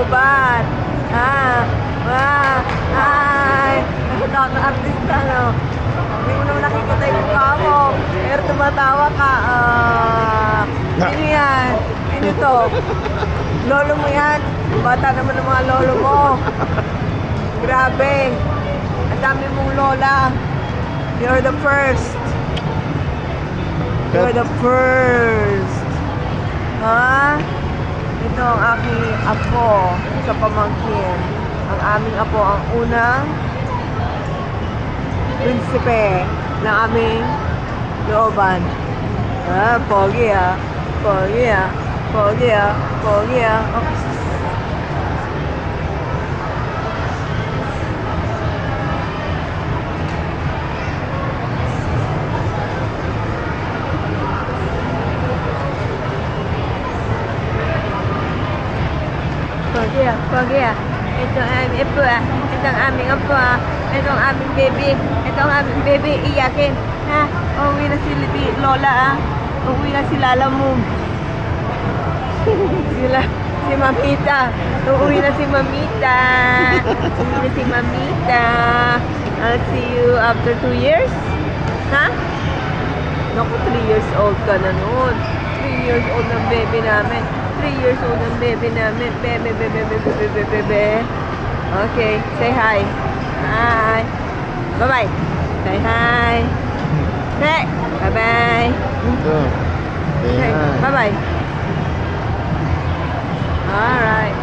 looban. Ay, nakita ng artista, no? Hindi mo naman nakikita yung mukha mo. Pero tumatawa ka. Sino yan? Sino to? Lolo mo yan? Bata naman ng mga lolo mo. Grabe. Ang dami mong lola. You're the first. You're the first. Ha? Ito ang aking apo sa pamangkin. Ang aming apo ang unang prinsipe ng aming looban. Pogi ah. Pogi ah. Pogi ah. Pogi ah. Oh. Pogi ah. Ito ang aming apo ah. Ito ang aming apo ah. Ito ang aming baby. Ito ang aming baby. Iyakin. Ha? Uuwi na si Lola ah. Uuwi na si Lala mo. Si Mamita. Uuwi na si Mamita. Uuwi na si Mamita. I'll see you after 2 years. Ha? Naku, 3 years old ka na noon. 3 years old ng baby namin. 3 years old ang baby namin. Bebe. Okay, say hi. Hi. Bye-bye. Say hi. Say, bye-bye. Say hi. Bye-bye. Alright.